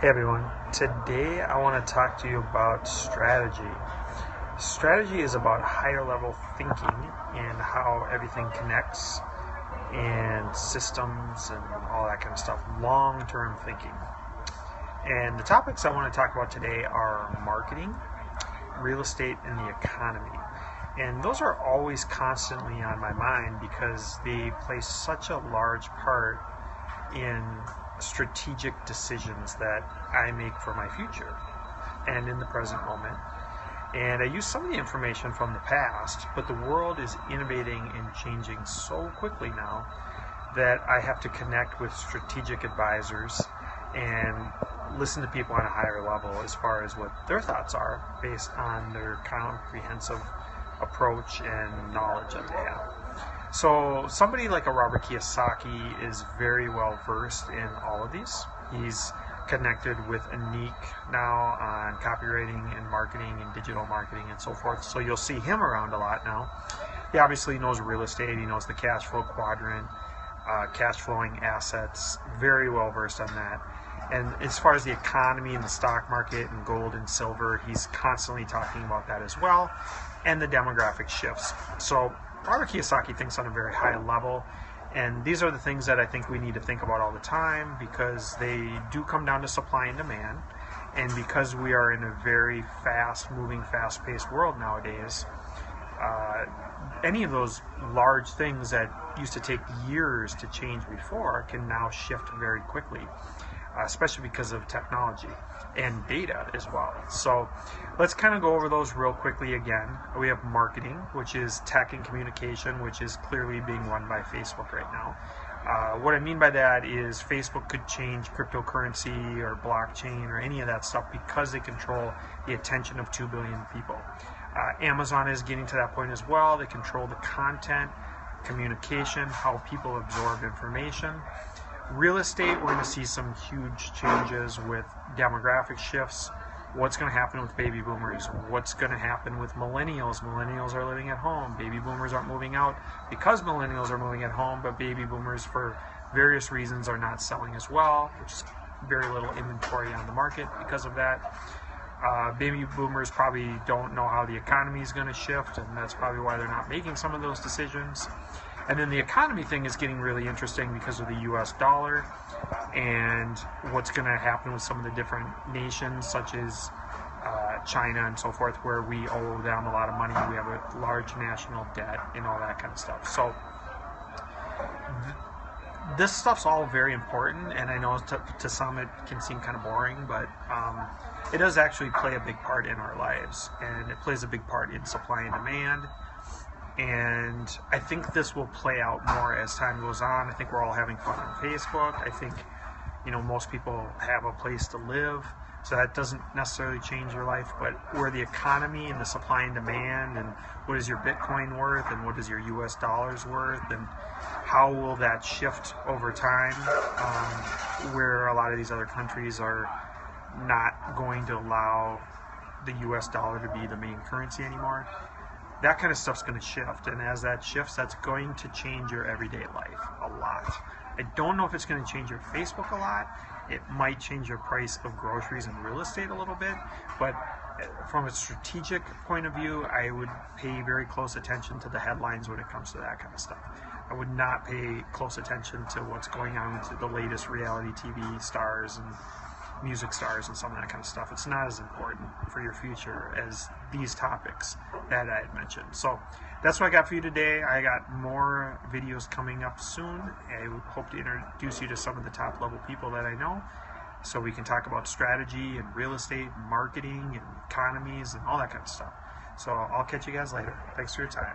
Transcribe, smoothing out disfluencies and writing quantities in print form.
Hey everyone, today I want to talk to you about strategy. Strategy is about higher level thinking and how everything connects and systems and all that kind of stuff, long-term thinking. And the topics I want to talk about today are marketing, real estate, and the economy. And those are always constantly on my mind because they play such a large part in strategic decisions that I make for my future and in the present moment. And I use some of the information from the past, but the world is innovating and changing so quickly now that I have to connect with strategic advisors and listen to people on a higher level as far as what their thoughts are based on their comprehensive approach and knowledge that they have. So somebody like a Robert Kiyosaki is very well versed in all of these. He's connected with Anik now on copywriting and marketing and digital marketing and so forth. So you'll see him around a lot now. He obviously knows real estate. He knows the cash flow quadrant, cash flowing assets, very well versed on that. And as far as the economy and the stock market and gold and silver, he's constantly talking about that as well, and the demographic shifts. So Robert Kiyosaki thinks on a very high level, and these are the things that I think we need to think about all the time because they do come down to supply and demand, and because we are in a very fast-moving, fast-paced world nowadays, any of those large things that used to take years to change before can now shift very quickly, especially because of technology and data as well. So let's kind of go over those real quickly again. We have marketing, which is tech and communication, which is clearly being run by Facebook right now. What I mean by that is Facebook could change cryptocurrency or blockchain or any of that stuff because they control the attention of 2 billion people. Amazon is getting to that point as well. They control the content, communication, how people absorb information. Real estate, we're going to see some huge changes with demographic shifts. What's going to happen with baby boomers? What's going to happen with millennials? Millennials are living at home. Baby boomers aren't moving out because millennials are moving at home, but baby boomers, for various reasons, are not selling as well, which is very little inventory on the market because of that. Baby boomers probably don't know how the economy is going to shift, and that's probably why they're not making some of those decisions. And then the economy thing is getting really interesting because of the US dollar and what's going to happen with some of the different nations such as China and so forth, where we owe them a lot of money. We have a large national debt and all that kind of stuff. So this stuff's all very important, and I know to some it can seem kind of boring, but it does actually play a big part in our lives, and it plays a big part in supply and demand. And I think this will play out more as time goes on. I think we're all having fun on Facebook. I think, most people have a place to live, so that doesn't necessarily change your life. But where the economy and the supply and demand, and what is your Bitcoin worth, and what is your US dollars worth, and how will that shift over time, where a lot of these other countries are not going to allow the US dollar to be the main currency anymore. That kind of stuff's going to shift, and as that shifts, that's going to change your everyday life a lot. I don't know if it's going to change your Facebook a lot. It might change your price of groceries and real estate a little bit, but from a strategic point of view, I would pay very close attention to the headlines when it comes to that kind of stuff. I would not pay close attention to what's going on with the latest reality TV stars and music stars and some of that kind of stuff. It's not as important for your future as these topics that I had mentioned. So that's what I got for you today. I got more videos coming up soon. I hope to introduce you to some of the top level people that I know, so we can talk about strategy and real estate and marketing and economies and all that kind of stuff. So I'll catch you guys later. Thanks for your time.